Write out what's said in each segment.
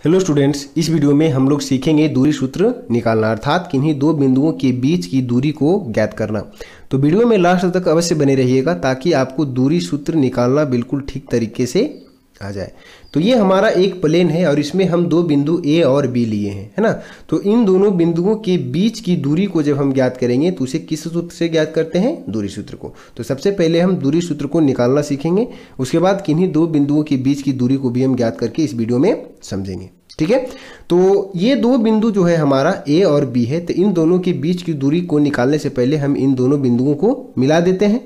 Hello students, इस video में हम लोग सीखेंगे दूरी सूत्र निकालना, अर्थात किन्हीं दो बिंदुओं के बीच की दूरी को ज्ञात करना। तो वीडियो में लास्ट तक अवश्य बने रहिएगा ताकि आपको दूरी सूत्र निकालना बिल्कुल ठीक तरीके से आ जाए। तो ये हमारा एक प्लेन है और इसमें हम दो बिंदु ए और बी लिए हैं, है ना। तो इन दोनों बिंदुओं के बीच की दूरी को जब हम ज्ञात करेंगे तो उसे किस सूत्र से ज्ञात करते हैं? दूरी सूत्र को। तो सबसे पहले हम दूरी सूत्र को निकालना सीखेंगे, उसके बाद किन्हीं दो बिंदुओं के बीच की दूरी को भी हम ज्ञात करके इस वीडियो में समझेंगे। ठीक है, तो ये दो बिंदु जो है हमारा ए और बी है, तो इन दोनों के बीच की दूरी को निकालने से पहले हम इन दोनों बिंदुओं को मिला देते हैं।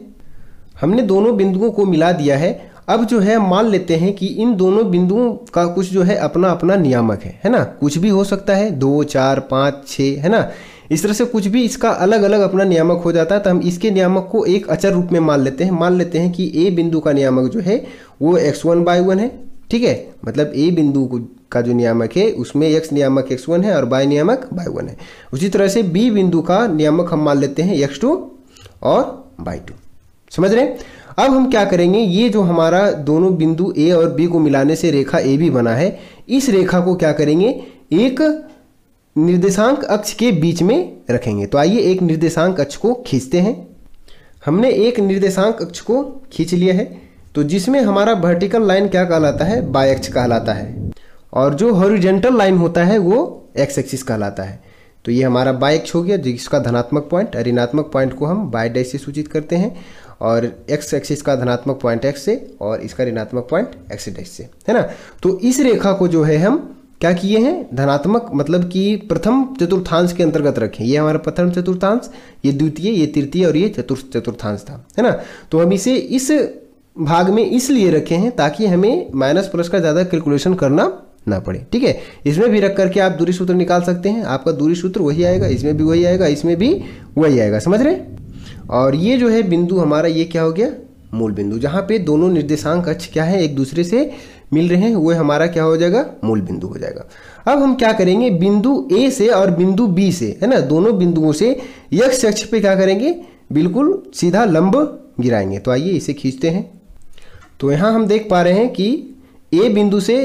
हमने दोनों बिंदुओं को मिला दिया है। अब जो है मान लेते हैं कि इन दोनों बिंदुओं का कुछ जो है अपना अपना नियामक है ना। कुछ भी हो सकता है, 2, 4, 5, 6, है ना। इस तरह से कुछ भी इसका अलग अलग अपना नियामक हो जाता है। तो हम इसके नियामक को एक अचर रूप में मान लेते हैं। मान लेते हैं कि ए बिंदु का नियामक जो है वो x1/1 है। ठीक है, मतलब ए बिंदु का जो नियामक है उसमें x नियामक x1 है और y नियामक y1 है। उसी तरह से बी बिंदु का नियामक हम मान लेते हैं x2 और y2। समझ रहे हैं? अब हम क्या करेंगे, ये जो हमारा दोनों बिंदु ए और बी को मिलाने से रेखा ए बी बना है, इस रेखा को क्या करेंगे, एक निर्देशांक अक्ष के बीच में रखेंगे। तो आइए एक निर्देशांक अक्ष को खींचते हैं। हमने एक निर्देशांक अक्ष को खींच लिया है, तो जिसमें हमारा वर्टिकल लाइन क्या कहलाता है? बाय अक्ष कहलाता है, और जो हॉरिजॉन्टल लाइन होता है वो एक्स एक्सिस कहलाता है। तो ये हमारा बाय अक्ष हो गया, जिसका धनात्मक पॉइंट, ऋणात्मक पॉइंट को हम बाय डैश से सूचित करते हैं, और एक्स एक्सिस का धनात्मक पॉइंट एक्स से और इसका ऋणात्मक पॉइंट एक्स डैश से, है ना। तो इस रेखा को जो है हम क्या किए हैं, धनात्मक मतलब कि प्रथम चतुर्थांश के अंतर्गत रखें। ये हमारा प्रथम चतुर्थांश, ये द्वितीय, ये तृतीय और ये चतुर्थ चतुर्थांश था, है ना। तो हम इसे इस भाग में इसलिए रखे हैं ताकि हमें माइनस प्लस का ज़्यादा कैलकुलेशन करना ना पड़े। ठीक है, इसमें भी रख करके आप दूरी सूत्र निकाल सकते हैं। आपका दूरी सूत्र वही आएगा, इसमें भी वही आएगा, इसमें भी वही आएगा। समझ रहे? और ये जो है बिंदु हमारा, ये क्या हो गया? मूल बिंदु, जहाँ पे दोनों निर्देशांक अक्ष क्या है, एक दूसरे से मिल रहे हैं, वो हमारा क्या हो जाएगा? मूल बिंदु हो जाएगा। अब हम क्या करेंगे, बिंदु ए से और बिंदु बी से, है ना, दोनों बिंदुओं से एक्स अक्ष पे क्या करेंगे, बिल्कुल सीधा लंब गिराएंगे। तो आइए इसे खींचते हैं। तो यहाँ हम देख पा रहे हैं कि ए बिंदु से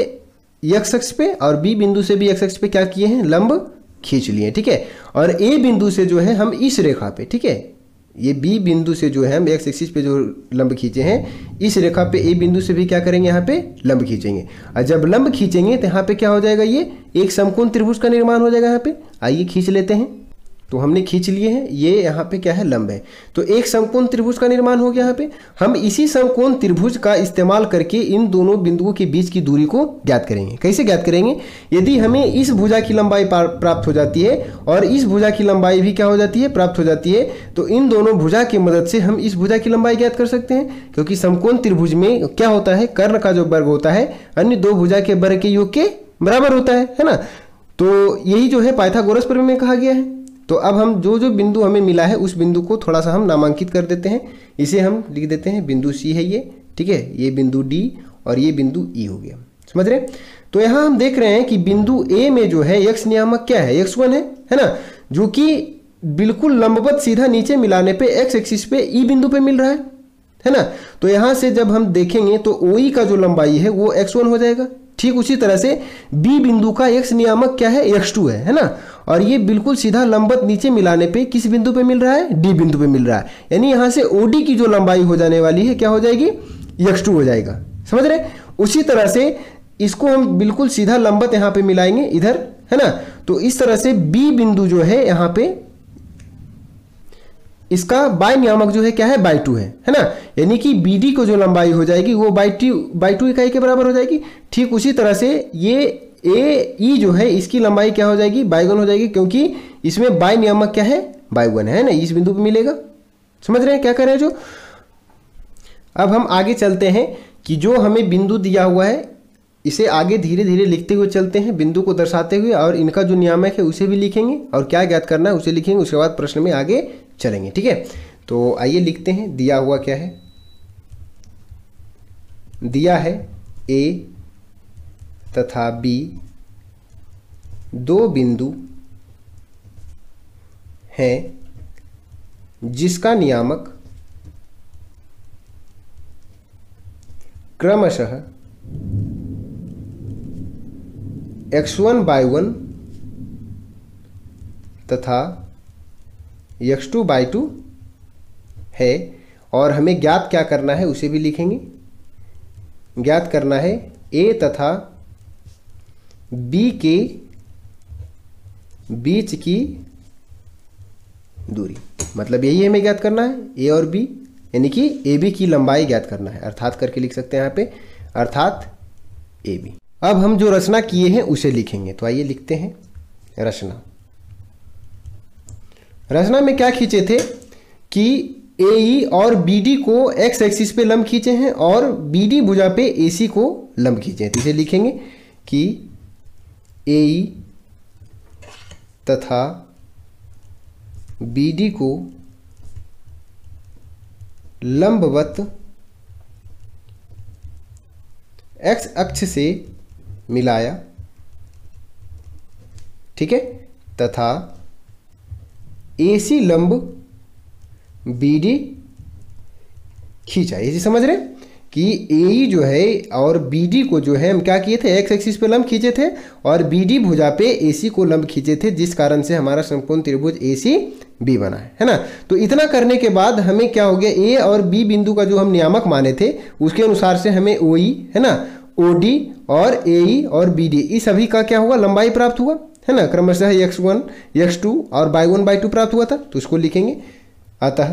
एक्स अक्ष पे और बी बिंदु से भी एक्स अक्ष पे क्या किए हैं, लंब खींच लिए। ठीक है, और ए बिंदु से जो है हम इस रेखा पे, ठीक है, ये बी बिंदु से जो है हम एक्स एक्सिस पे जो लंब खींचे हैं, इस रेखा पे ए बिंदु से भी क्या करेंगे, यहाँ पे लंब खींचेंगे। और जब लंब खींचेंगे तो यहाँ पे क्या हो जाएगा, ये एक समकोण त्रिभुज का निर्माण हो जाएगा। यहाँ पे आइए खींच लेते हैं। तो हमने खींच लिए हैं, ये यहाँ पे क्या है, लंब है। तो एक समकोण त्रिभुज का निर्माण हो गया। यहाँ पे हम इसी समकोण त्रिभुज का इस्तेमाल करके इन दोनों बिंदुओं के बीच की दूरी को ज्ञात करेंगे। कैसे ज्ञात करेंगे? यदि हमें इस भुजा की लंबाई प्राप्त हो जाती है और इस भुजा की लंबाई भी क्या हो जाती है, प्राप्त हो जाती है, तो इन दोनों भुजा की मदद से हम इस भुजा की लंबाई ज्ञात कर सकते हैं। क्योंकि समकोण त्रिभुज में क्या होता है, कर्ण का जो वर्ग होता है अन्य दो भुजा के वर्ग के योग के बराबर होता है ना। तो यही जो है पाइथागोरस प्रमेय में कहा गया है। तो अब हम जो जो बिंदु हमें मिला है उस बिंदु को थोड़ा सा हम नामांकित कर देते हैं। इसे हम लिख देते हैं बिंदु सी है ये, ठीक है, ये बिंदु डी और ये बिंदु ई हो गया। समझ रहे? तो यहाँ हम देख रहे हैं कि बिंदु ए में जो है एक्स नियामक क्या है, x1 है ना, जो कि बिल्कुल लंबवत सीधा नीचे मिलाने पे एक्स एक्सिस पे ई बिंदु पे मिल रहा है ना। तो यहाँ से जब हम देखेंगे तो OE का जो लंबाई है वो x1 हो जाएगा। ठीक उसी तरह से बी बिंदु का एक्स नियामक क्या है, x2 है ना, और ये बिल्कुल सीधा लंबवत नीचे मिलाने पे किस बिंदु पे मिल रहा है, डी बिंदु पे मिल रहा है। यानी यहाँ से OD की जो लंबाई हो जाने वाली है क्या हो जाएगी, x2 हो जाएगा। समझ रहे? उसी तरह से इसको हम बिल्कुल सीधा लंबवत यहाँ पे मिलाएंगे इधर, है ना। तो इस तरह से बी बिंदु जो है यहाँ पे इसका बाय नियामक जो है क्या है, बाय 2 है ना। यानी कि BD को जो लंबाई हो जाएगी वो बाय 2 इकाई के बराबर हो जाएगी। ठीक उसी तरह से ये AE जो है इसकी लंबाई क्या हो जाएगी, बाय 1 हो जाएगी, क्योंकि इसमें बाय नियामक क्या है, बाय 1 है ना, इस बिंदु पे मिलेगा। समझ रहे हैं क्या कर रहे हैं जो? अब हम आगे चलते हैं कि जो हमें बिंदु दिया हुआ है इसे आगे धीरे धीरे लिखते हुए चलते हैं, बिंदु को दर्शाते हुए, और इनका जो नियामक है उसे भी लिखेंगे और क्या ज्ञात करना है उसे लिखेंगे। उसके बाद प्रश्न में आगे चलेंगे। ठीक है, तो आइए लिखते हैं। दिया हुआ क्या है, दिया है A तथा B दो बिंदु हैं जिसका नियामक क्रमशः x1/1 तथा x2/2 है और हमें ज्ञात क्या करना है उसे भी लिखेंगे। ज्ञात करना है a तथा b के बीच की दूरी, मतलब यही हमें ज्ञात करना है, a और b, यानी कि ए बी की लंबाई ज्ञात करना है, अर्थात करके लिख सकते हैं यहाँ पे, अर्थात ए बी। अब हम जो रचना किए हैं उसे लिखेंगे, तो आइए लिखते हैं रचना। रचना में क्या खींचे थे कि AE और BD को एक्स एक्सिस पे लंब खींचे हैं और BD भुजा पे AC को लंब खींचे हैं, तो इसे लिखेंगे कि AE तथा BD को लंबवत एक्स अक्ष से मिलाया, ठीक है, तथा AC लंब BD खींचा। ये समझ रहे कि AE जो है और BD को जो है हम क्या किए थे, एक्स एक्सिस पे लंब खींचे थे और BD भुजा पे AC को लंब खींचे थे, जिस कारण से हमारा समकोण त्रिभुज ACB बना है ना। तो इतना करने के बाद हमें क्या हो गया, A और B बिंदु का जो हम नियामक माने थे उसके अनुसार से हमें OE है ना, OD और AE और BD इस सभी का क्या हुआ, लंबाई प्राप्त हुआ है ना, क्रमशः x1 x2 और y1/2 प्राप्त हुआ था, तो इसको लिखेंगे। अतः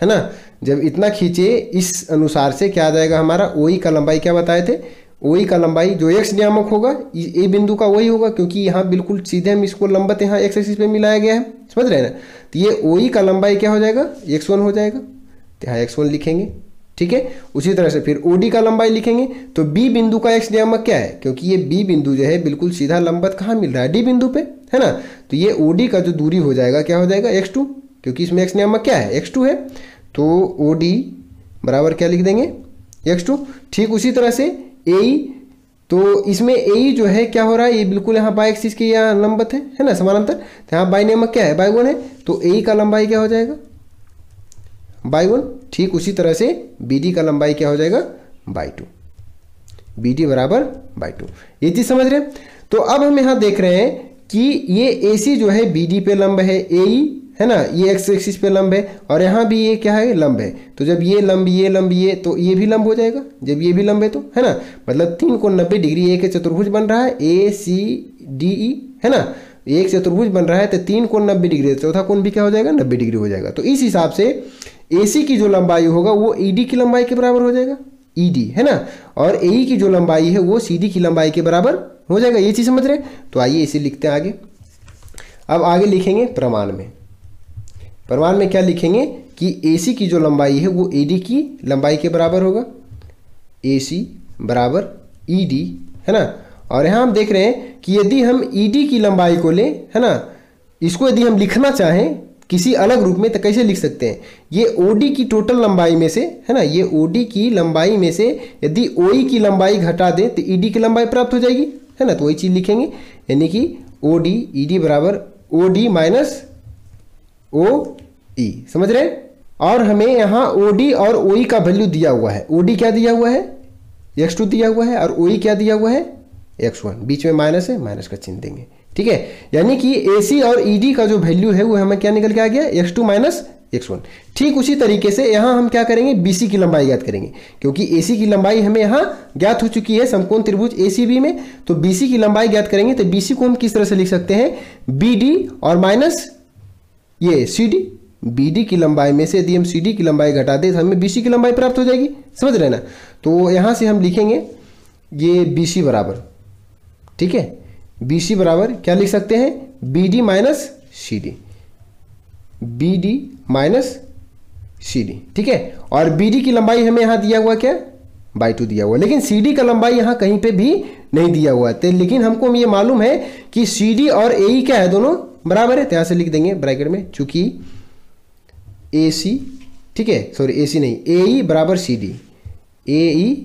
है ना, जब इतना खींचे इस अनुसार से क्या आ जाएगा, हमारा OE का लंबाई क्या बताए थे, OE का लंबाई जो x नियामक होगा A बिंदु का वही होगा, क्योंकि यहाँ बिल्कुल सीधे हम इसको लंबवत यहाँ x एक्सिस पे मिलाया गया है, समझ रहे हैं ना। तो ये OE का लंबाई क्या हो जाएगा, x1 हो जाएगा, तो यहाँ x1 लिखेंगे, ठीक है। उसी तरह से फिर OD का लंबाई लिखेंगे, तो B बिंदु का x नियामक क्या है, क्योंकि ये B बिंदु जो है बिल्कुल सीधा लंबवत कहाँ मिल रहा है, D बिंदु पे, है ना। तो ये OD का जो दूरी हो जाएगा क्या हो जाएगा, x2, क्योंकि इसमें x नियामक क्या है, x2 है, तो OD बराबर क्या लिख देंगे, x2। ठीक उसी तरह से AE, तो इसमें AE जो है क्या हो रहा है, ये बिल्कुल यहाँ बाई एक्सिस के यहाँ लंबवत है ना, समानांतर, तो यहाँ बाई नियामक क्या है, y1 है, तो AE का लंबाई क्या हो जाएगा, y1। ठीक उसी तरह से BD का लंबाई क्या हो जाएगा, y2, BD बराबर y2। ये चीज समझ रहे हैं। तो अब हम यहाँ देख रहे हैं कि ये AC जो है BD पे लंब है, AE है ना, ये एक्स एक्सिस पे लंब है और यहाँ भी ये क्या है, लंब है। तो जब ये लंब ये तो ये भी लंब हो जाएगा, जब ये भी लंब है तो, है ना, मतलब 3 कोण 90 डिग्री, एक चतुर्भुज बन रहा है ACDE, है ना, एक चतुर्भुज बन रहा है तो 3 कोण 90 डिग्री, चौथा कोण भी क्या हो जाएगा, 90 डिग्री हो जाएगा। तो इस हिसाब से AC की जो लंबाई होगा वो ED की लंबाई के बराबर हो जाएगा, ED, है ना, और AE की जो लंबाई है वो CD की लंबाई के बराबर हो जाएगा। ये चीज समझ रहे हैं। तो आइए इसे लिखते हैं आगे। अब आगे लिखेंगे प्रमाण में। प्रमाण में क्या लिखेंगे कि AC की जो लंबाई है वो AD की लंबाई के बराबर होगा, AC बराबर ED, है ना। और यहाँ हम देख रहे हैं कि यदि हम ED की लंबाई को लें, है ना, इसको यदि हम लिखना चाहें किसी अलग रूप में तो कैसे लिख सकते हैं, ये OD की टोटल लंबाई में से, है ना, ये OD की लंबाई में से यदि OE की लंबाई घटा दें तो ED की लंबाई प्राप्त हो जाएगी, है ना। तो वही चीज लिखेंगे, यानी कि OD ED बराबर OD माइनस OE, समझ रहे हैं। और हमें यहाँ OD और OE का वैल्यू दिया हुआ है, OD क्या दिया हुआ है, x2 दिया हुआ है, और OE क्या दिया हुआ है, x1, बीच में माइनस है, माइनस का चिन्ह देंगे, ठीक है। यानी कि AC और ED का जो वैल्यू है वो हमें क्या निकल के आ गया, x2 माइनस x1। ठीक उसी तरीके से यहाँ हम क्या करेंगे, BC की लंबाई ज्ञात करेंगे, क्योंकि AC की लंबाई हमें यहाँ ज्ञात हो चुकी है समकोण त्रिभुज ACB में, तो BC की लंबाई ज्ञात करेंगे। तो BC को हम किस तरह से लिख सकते हैं, BD और माइनस ये CD, BD की लंबाई में से यदि हम CD की लंबाई घटा दें तो हमें BC की लंबाई प्राप्त हो जाएगी, समझ रहे ना। तो यहाँ से हम लिखेंगे ये BC बराबर, ठीक है, BC बराबर क्या लिख सकते हैं, BD minus CD, BD minus CD, ठीक है। और BD की लंबाई हमें यहाँ दिया हुआ क्या, y2 दिया हुआ, लेकिन CD का लंबाई यहाँ कहीं पे भी नहीं दिया हुआ है। लेकिन हमको ये मालूम है कि CD और AE क्या है, दोनों बराबर है, तो यहाँ से लिख देंगे ब्रैकेट में, चूंकि AC, ठीक है, सॉरी AC नहीं, AE बराबर CD, AE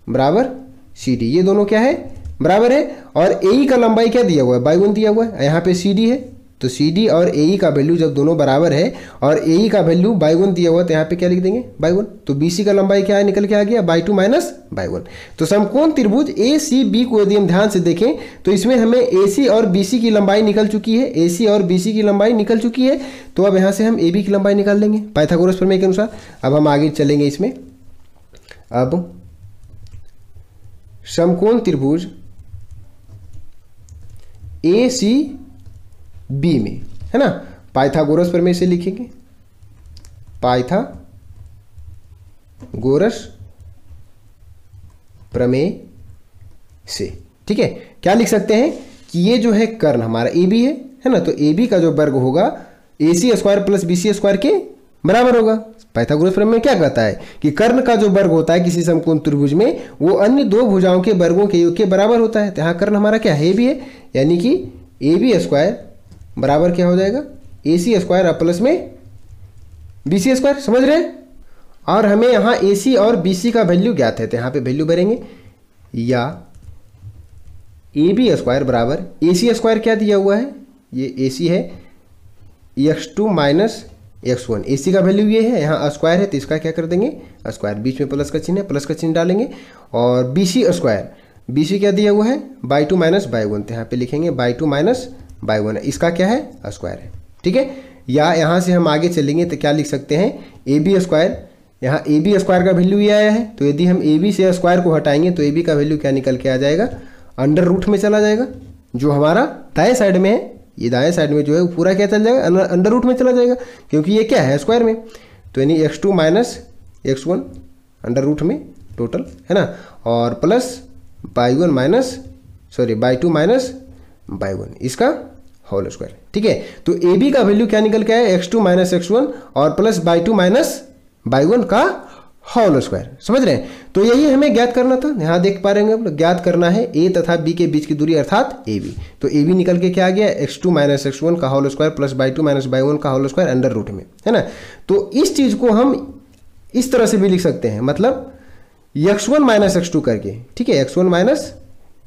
बराबर CD, ये दोनों क्या है, बराबर है। और AE का लंबाई क्या दिया हुआ है, y1 दिया हुआ है, यहाँ पे CD है, तो सी डी और ए ई का वैल्यू जब दोनों बराबर है और ए ई का वैल्यू बाई 1 दिया हुआ तो यहाँ पे क्या लिख देंगे बाई 1। तो बी सी का लंबाई क्या है निकल के आ गया बाई 2 माइनस बाई 1। तो समकोण त्रिभुज ए सी बी को यदि हम ध्यान से देखें तो इसमें हमें ए सी और बी सी की लंबाई निकल चुकी है, ए सी और बी सी की लंबाई निकल चुकी है। तो अब यहाँ से हम ए बी की लंबाई निकाल लेंगे पाइथागोरस प्रमेय के अनुसार। अब हम आगे चलेंगे इसमें। अब समकोण त्रिभुज ए सी बी में है ना पाइथागोरस प्रमेय से लिखेंगे, पाइथागोरस प्रमेय से। ठीक है, क्या लिख सकते हैं कि ये जो है कर्ण हमारा ए बी है ना, तो ए बी का जो वर्ग होगा A C square plus B C square के बराबर होगा। पाइथागोरस प्रमेय में क्या कहता है कि कर्ण का जो वर्ग होता है किसी समकोण त्रिभुज में वो अन्य दो भुजाओं के वर्गों के योग के बराबर होता है। तो यहाँ कर्ण हमारा क्या है ए बी है, यानी कि ए बी स्क्वायर बराबर क्या हो जाएगा ए सी स्क्वायर प्लस में बी सी स्क्वायर। समझ रहे हैं। और हमें यहाँ ए सी और बी सी का वैल्यू ज्ञात है तो यहाँ पे वैल्यू भरेंगे, या ए बी स्क्वायर बराबर ए सी स्क्वायर क्या दिया हुआ है ये ए सी है x2 माइनस x1। ए सी का वैल्यू ये है, यहाँ स्क्वायर है तो इसका क्या कर देंगे स्क्वायर, बीच में प्लस का चिन्ह है प्लस का चिन्ह डालेंगे। और B C square, B C क्या दिया हुआ है बाई 2 माइनस बाई 1 तो यहाँ पे लिखेंगे बाई 2 माइनस बाई 1, इसका क्या है स्क्वायर है। ठीक है, या यहाँ से हम आगे चलेंगे तो क्या लिख सकते हैं ए बी स्क्वायर, यहाँ ए बी स्क्वायर का वैल्यू ये आया है तो यदि हम ए बी से स्क्वायर को हटाएंगे तो ए बी का वैल्यू क्या निकल के आ जाएगा अंडर रूट में चला जाएगा। जो हमारा दाएं साइड में है ये दाएं साइड में जो है वो पूरा क्या चल जाएगा अंडर रूट में चला जाएगा, क्योंकि ये क्या है स्क्वायर में। तो यानी x2 minus x1 under root में टोटल है ना, और plus y 1 minus y 2 minus y 1 इसका होल स्क्वायर। ठीक है, तो ए बी का वैल्यू क्या निकल के आया x2 माइनस x1 और प्लस बाई 2 माइनस बाई 1 का होल स्क्वायर। समझ रहे हैं। तो यही हमें ज्ञात करना था, यहाँ देख पा रहे हैं ज्ञात करना है ए तथा बी के बीच की दूरी अर्थात ए बी। तो ए बी निकल के क्या आ गया x2 माइनस x1 का whole square plus y 2 minus y 1 का होल स्क्वायर अंडर रूट में है ना। तो इस चीज को हम इस तरह से भी लिख सकते हैं, मतलब x1 माइनस x2 करके। ठीक है, x1 माइनस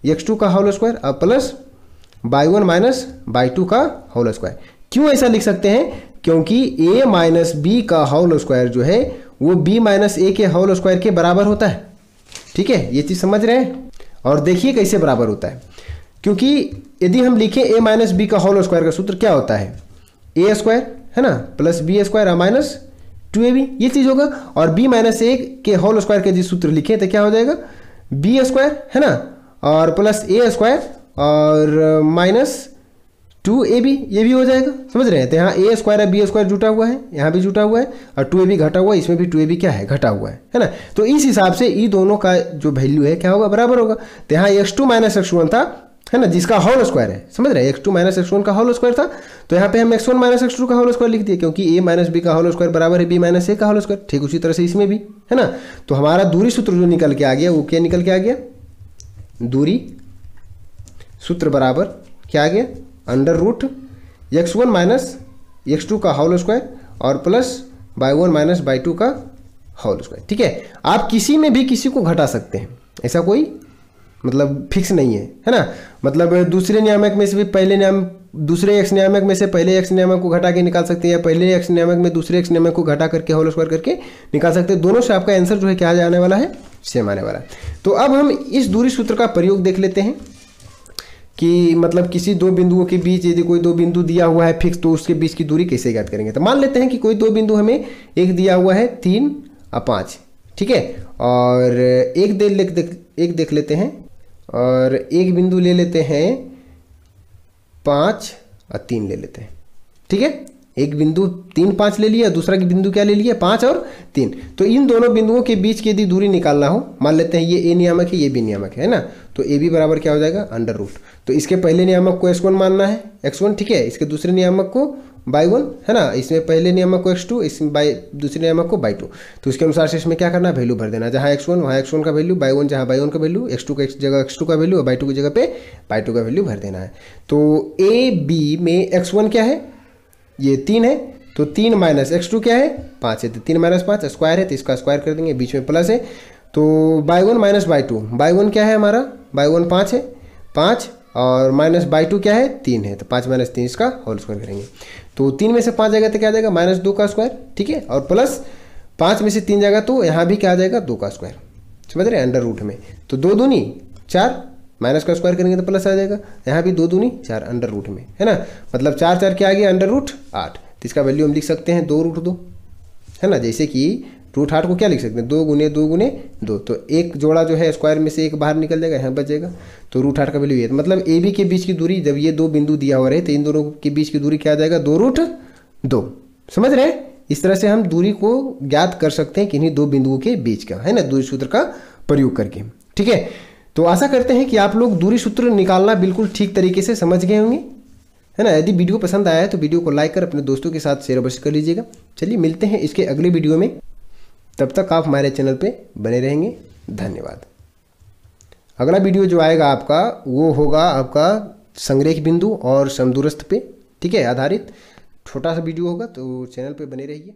x2 का होल स्क्वायर और प्लस बाई 1 माइनस बाई 2 का होल स्क्वायर। क्यों ऐसा लिख सकते हैं, क्योंकि a माइनस बी का होल स्क्वायर जो है वो b माइनस ए के होल स्क्वायर के बराबर होता है। ठीक है, ये चीज समझ रहे हैं। और देखिए कैसे बराबर होता है, क्योंकि यदि हम लिखें a माइनस बी का होल स्क्वायर का सूत्र क्या होता है a स्क्वायर है ना plus B square minus 2ab ये चीज होगा। और b माइनस ए के होल स्क्वायर के जिस सूत्र लिखे तो क्या हो जाएगा b स्क्वायर है ना और प्लस a स्क्वायर और माइनस 2ab ये भी हो जाएगा। समझ रहे हैं। तो यहाँ a स्क्वायर है बी स्क्वायर जुटा हुआ है, यहाँ भी जुटा हुआ है और 2ab घटा हुआ है, इसमें भी 2ab क्या है घटा हुआ है ना। तो इस हिसाब से ये दोनों का जो वैल्यू है क्या होगा बराबर होगा। तो यहाँ x2 माइनस x1 था है ना जिसका होल स्क्वायर है। समझ रहे हैं, x2 माइनस x1 का होल स्क्वायर था तो यहाँ पे हम x1 माइनस x2 का होल स्क्वायर लिख दिए, क्योंकि a माइनस बी का होल स्क्वायर बराबर है b माइनस ए का होल स्क्वायर। ठीक उसी तरह से इसमें भी है ना। तो हमारा दूरी सूत्र जो निकल के आ गया वो क्या निकल के आ गया, दूरी सूत्र बराबर क्या आ गया under root x1 minus x2 का होल स्क्वायर और प्लस बाई 1 माइनस बाई 2 का होल स्क्वायर। ठीक है, आप किसी में भी किसी को घटा सकते हैं, ऐसा कोई मतलब फिक्स नहीं है ना। मतलब दूसरे नियामक में से भी पहले दूसरे x नियामक में से पहले x नियामक को घटा के निकाल सकते हैं, या पहले x नियामक में दूसरे x नियामक को घटा करके होल स्क्वायर करके निकाल सकते हैं। दोनों से आपका आंसर जो है क्या आने वाला है सेम आने वाला है। तो अब हम इस दूरी सूत्र का प्रयोग देख लेते हैं कि मतलब किसी दो बिंदुओं के बीच यदि कोई दो बिंदु दिया हुआ है फिक्स तो उसके बीच की दूरी कैसे ज्ञात करेंगे। तो मान लेते हैं कि कोई दो बिंदु हमें एक दिया हुआ है 3 और 5। ठीक है, और एक देख लेते हैं और एक बिंदु ले लेते हैं 5 और 3 ले लेते हैं। ठीक है, एक बिंदु 3 5 ले लिया, दूसरा बिंदु क्या ले लिया 5 और 3। तो इन दोनों बिंदुओं के बीच की यदि दूरी निकालना हो, मान लेते हैं ये a नियामक है ये b नियामक है ना, तो ए बी बराबर क्या हो जाएगा अंडर रूट। तो इसके पहले नियामक को x1 मानना है x1। ठीक है, इसके दूसरे नियामक को बाई 1 है ना, इसमें पहले नियामक को x2 इसमें दूसरे नियामक को बाई 2। तो इसके अनुसार से इसमें क्या करना वैल्यू भर देना, जहाँ x1 वहाँ x1 का वैल्यू, बाई 1 जहाँ बाई 1 का वैल्यू, x2 का जगह x2 का वैल्यू और बाई 2 की जगह पे बाई 2 का वैल्यू भर देना है। तो ए बी में x1 क्या है ये 3 है, तो 3 माइनस x2 क्या है 5 है, तो 3 माइनस 5 स्क्वायर है तो इसका स्क्वायर कर देंगे, बीच में प्लस है। तो बाई 1 माइनस बाई 2, बाई 1 क्या है हमारा बाई 1 5 है 5 और माइनस बाई टू क्या है 3 है, तो 5 माइनस 3 इसका होल स्क्वायर करेंगे। तो 3 में से 5 जाएगा तो क्या आ जाएगा -2 का स्क्वायर, ठीक है, और प्लस 5 में से 3 जाएगा तो यहाँ भी क्या आ जाएगा 2 का स्क्वायर, समझ रहे हैं, अंडर रूट में। तो 2 दूनी 4, माइनस का स्क्वायर करेंगे तो प्लस आ जाएगा, यहाँ भी 2 दूनी 4 अंडर रूट में, है ना, मतलब 4 4 क्या आ गया अंडर रूट 8। तो इसका वैल्यू हम लिख सकते हैं 2√2, है ना, जैसे कि √8 को क्या लिख सकते हैं 2 गुने 2 गुने 2, तो एक जोड़ा जो है स्क्वायर में से एक बाहर निकल जाएगा, यहाँ बचेगा, तो √8 का वैल्यू ये, मतलब ए बी के बीच की दूरी, जब ये 2 बिंदु दिया हुआ रहे तो इन दोनों के बीच की दूरी क्या आ जाएगा 2√2, समझ रहे हैं। इस तरह से हम दूरी को ज्ञात कर सकते हैं किन्हीं 2 बिंदुओं के बीच का, है ना, दूरी सूत्र का प्रयोग करके, ठीक है। तो आशा करते हैं कि आप लोग दूरी सूत्र निकालना बिल्कुल ठीक तरीके से समझ गए होंगे, है ना। यदि वीडियो पसंद आया है तो वीडियो को लाइक कर अपने दोस्तों के साथ शेयर अवश्य कर लीजिएगा। चलिए मिलते हैं इसके अगले वीडियो में, तब तक आप हमारे चैनल पे बने रहेंगे। धन्यवाद। अगला वीडियो जो आएगा आपका वो होगा आपका संरेख बिंदु और समदूरस्थ पे, ठीक है, आधारित छोटा सा वीडियो होगा, तो चैनल पे बने रहिए।